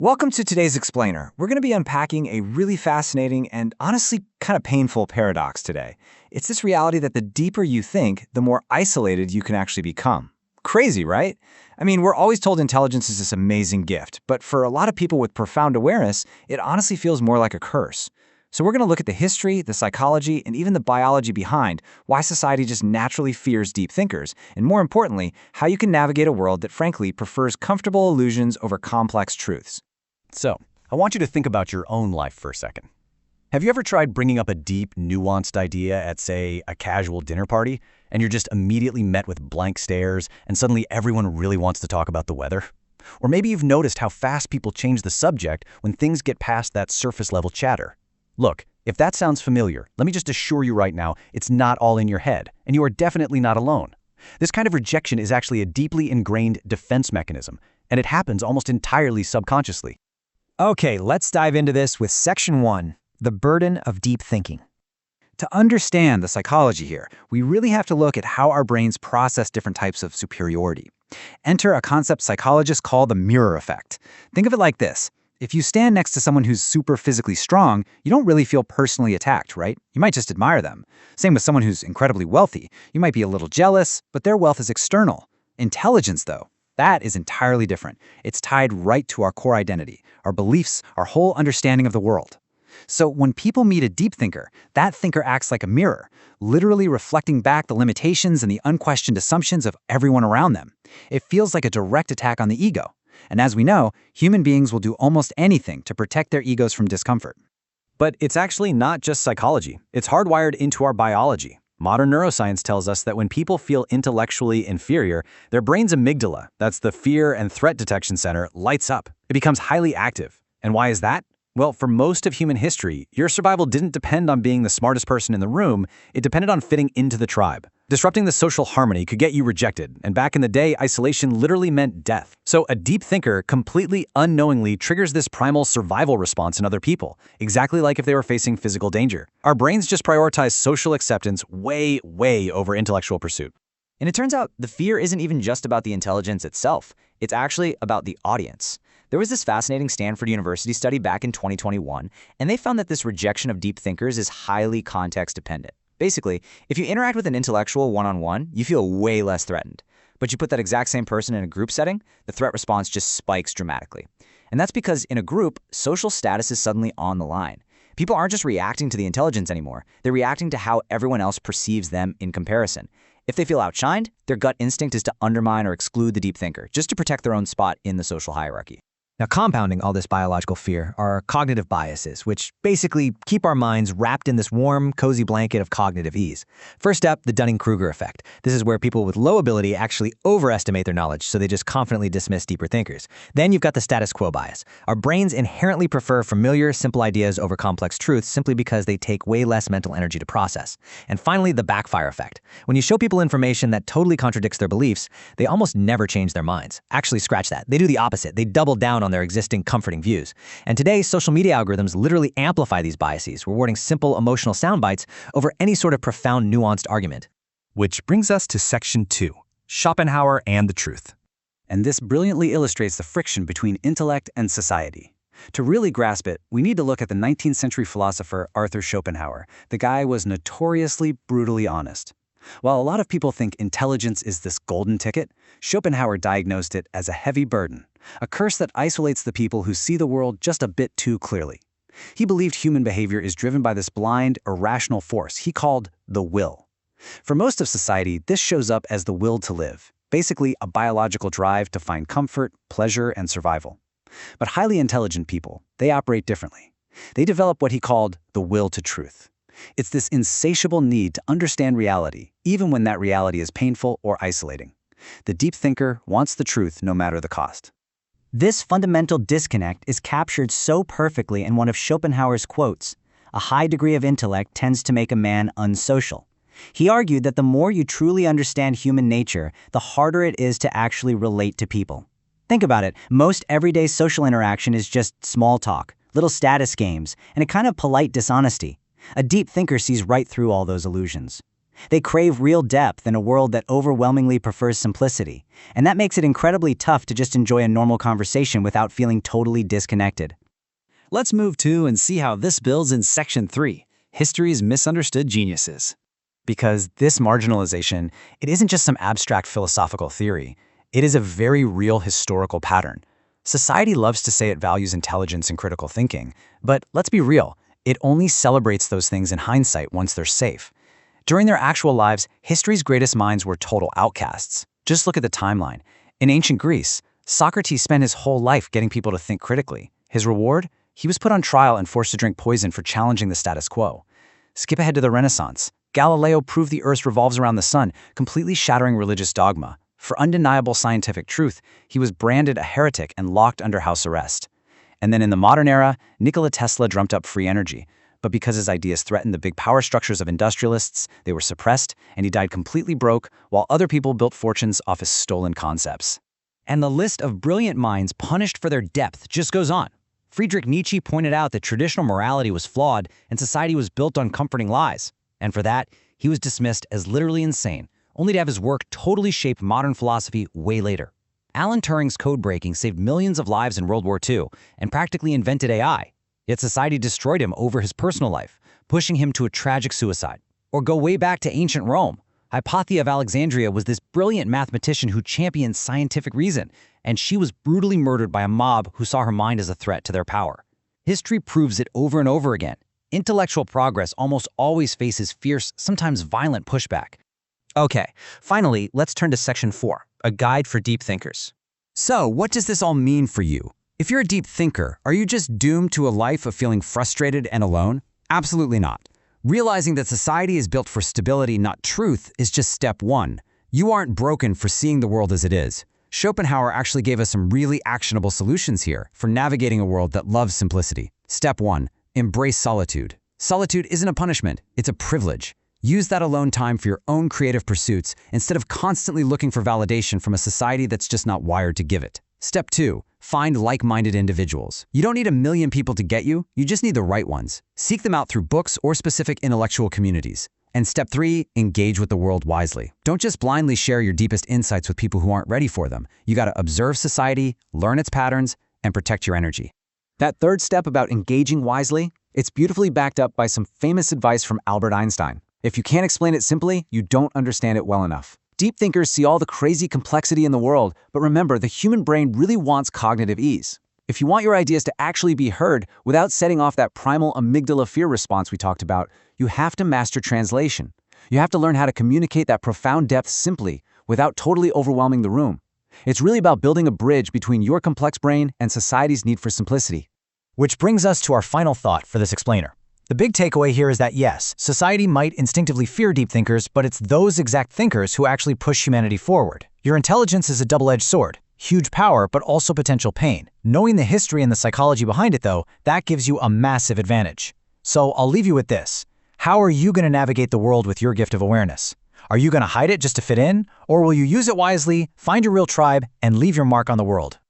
Welcome to today's Explainer. We're going to be unpacking a really fascinating and honestly kind of painful paradox today. It's this reality that the deeper you think, the more isolated you can actually become. Crazy, right? I mean, we're always told intelligence is this amazing gift, but for a lot of people with profound awareness, it honestly feels more like a curse. So we're going to look at the history, the psychology, and even the biology behind why society just naturally fears deep thinkers, and more importantly, how you can navigate a world that frankly prefers comfortable illusions over complex truths. So, I want you to think about your own life for a second. Have you ever tried bringing up a deep, nuanced idea at, say, a casual dinner party, and you're just immediately met with blank stares, and suddenly everyone really wants to talk about the weather? Or maybe you've noticed how fast people change the subject when things get past that surface-level chatter. Look, if that sounds familiar, let me just assure you right now, it's not all in your head, and you are definitely not alone. This kind of rejection is actually a deeply ingrained defense mechanism, and it happens almost entirely subconsciously. Okay, let's dive into this with Section 1, the burden of deep thinking. To understand the psychology here, we really have to look at how our brains process different types of superiority. Enter a concept psychologists call the mirror effect. Think of it like this. If you stand next to someone who's super physically strong, you don't really feel personally attacked, right? You might just admire them. Same with someone who's incredibly wealthy. You might be a little jealous, but their wealth is external. Intelligence, though, that is entirely different. It's tied right to our core identity, our beliefs, our whole understanding of the world. So when people meet a deep thinker, that thinker acts like a mirror, literally reflecting back the limitations and the unquestioned assumptions of everyone around them. It feels like a direct attack on the ego. And as we know, human beings will do almost anything to protect their egos from discomfort. But it's actually not just psychology. It's hardwired into our biology. Modern neuroscience tells us that when people feel intellectually inferior, their brain's amygdala, that's the fear and threat detection center, lights up. It becomes highly active. And why is that? Well, for most of human history, your survival didn't depend on being the smartest person in the room, it depended on fitting into the tribe. Disrupting the social harmony could get you rejected, and back in the day, isolation literally meant death. So a deep thinker completely unknowingly triggers this primal survival response in other people, exactly like if they were facing physical danger. Our brains just prioritize social acceptance way over intellectual pursuit. And it turns out the fear isn't even just about the intelligence itself. It's actually about the audience. There was this fascinating Stanford University study back in 2021, and they found that this rejection of deep thinkers is highly context dependent. Basically, if you interact with an intellectual one-on-one, you feel way less threatened. But you put that exact same person in a group setting, the threat response just spikes dramatically. And that's because in a group, social status is suddenly on the line. People aren't just reacting to the intelligence anymore, they're reacting to how everyone else perceives them in comparison. If they feel outshined, their gut instinct is to undermine or exclude the deep thinker, just to protect their own spot in the social hierarchy. Now, compounding all this biological fear are cognitive biases, which basically keep our minds wrapped in this warm, cozy blanket of cognitive ease. First up, the Dunning-Kruger effect. This is where people with low ability actually overestimate their knowledge, so they just confidently dismiss deeper thinkers. Then you've got the status quo bias. Our brains inherently prefer familiar, simple ideas over complex truths simply because they take way less mental energy to process. And finally, the backfire effect. When you show people information that totally contradicts their beliefs, they almost never change their minds. Actually, scratch that. They do the opposite. They double down on their existing comforting views. And today, social media algorithms literally amplify these biases, rewarding simple emotional sound bites over any sort of profound, nuanced argument. Which brings us to Section 2, Schopenhauer and the truth. And this brilliantly illustrates the friction between intellect and society. To really grasp it, we need to look at the 19th century philosopher Arthur Schopenhauer. The guy was notoriously brutally honest. While a lot of people think intelligence is this golden ticket, Schopenhauer diagnosed it as a heavy burden, a curse that isolates the people who see the world just a bit too clearly. He believed human behavior is driven by this blind, irrational force he called the will. For most of society, this shows up as the will to live, basically a biological drive to find comfort, pleasure, and survival. But highly intelligent people, they operate differently. They develop what he called the will to truth. It's this insatiable need to understand reality, even when that reality is painful or isolating. The deep thinker wants the truth no matter the cost. This fundamental disconnect is captured so perfectly in one of Schopenhauer's quotes: "A high degree of intellect tends to make a man unsocial." He argued that the more you truly understand human nature, the harder it is to actually relate to people. Think about it, most everyday social interaction is just small talk, little status games, and a kind of polite dishonesty. A deep thinker sees right through all those illusions. They crave real depth in a world that overwhelmingly prefers simplicity, and that makes it incredibly tough to just enjoy a normal conversation without feeling totally disconnected. Let's move to and see how this builds in Section 3, History's Misunderstood Geniuses. Because this marginalization, it isn't just some abstract philosophical theory. It is a very real historical pattern. Society loves to say it values intelligence and critical thinking, but let's be real, it only celebrates those things in hindsight once they're safe. During their actual lives, history's greatest minds were total outcasts. Just look at the timeline. In ancient Greece, Socrates spent his whole life getting people to think critically. His reward? He was put on trial and forced to drink poison for challenging the status quo. Skip ahead to the Renaissance. Galileo proved the Earth revolves around the sun, completely shattering religious dogma. For undeniable scientific truth, he was branded a heretic and locked under house arrest. And then in the modern era, Nikola Tesla dreamt up free energy. But because his ideas threatened the big power structures of industrialists, they were suppressed, and he died completely broke, while other people built fortunes off his stolen concepts. And the list of brilliant minds punished for their depth just goes on. Friedrich Nietzsche pointed out that traditional morality was flawed and society was built on comforting lies. And for that, he was dismissed as literally insane, only to have his work totally shape modern philosophy way later. Alan Turing's code-breaking saved millions of lives in World War II and practically invented AI. Yet society destroyed him over his personal life, pushing him to a tragic suicide. Or go way back to ancient Rome. Hypatia of Alexandria was this brilliant mathematician who championed scientific reason, and she was brutally murdered by a mob who saw her mind as a threat to their power. History proves it over and over again. Intellectual progress almost always faces fierce, sometimes violent pushback. Okay, finally, let's turn to Section 4, a guide for deep thinkers. So, what does this all mean for you? If you're a deep thinker, are you just doomed to a life of feeling frustrated and alone? Absolutely not. Realizing that society is built for stability, not truth, is just step one. You aren't broken for seeing the world as it is. Schopenhauer actually gave us some really actionable solutions here for navigating a world that loves simplicity. Step 1. Embrace solitude. Solitude isn't a punishment, it's a privilege. Use that alone time for your own creative pursuits instead of constantly looking for validation from a society that's just not wired to give it. Step 2. Find like-minded individuals. You don't need a million people to get you, you just need the right ones. Seek them out through books or specific intellectual communities. And step 3, engage with the world wisely. Don't just blindly share your deepest insights with people who aren't ready for them. You gotta observe society, learn its patterns, and protect your energy. That third step about engaging wisely, it's beautifully backed up by some famous advice from Albert Einstein. If you can't explain it simply, you don't understand it well enough. Deep thinkers see all the crazy complexity in the world, but remember, the human brain really wants cognitive ease. If you want your ideas to actually be heard without setting off that primal amygdala fear response we talked about, you have to master translation. You have to learn how to communicate that profound depth simply, without totally overwhelming the room. It's really about building a bridge between your complex brain and society's need for simplicity. Which brings us to our final thought for this explainer. The big takeaway here is that yes, society might instinctively fear deep thinkers, but it's those exact thinkers who actually push humanity forward. Your intelligence is a double-edged sword. Huge power, but also potential pain. Knowing the history and the psychology behind it, though, that gives you a massive advantage. So I'll leave you with this. How are you going to navigate the world with your gift of awareness? Are you going to hide it just to fit in? Or will you use it wisely, find your real tribe, and leave your mark on the world?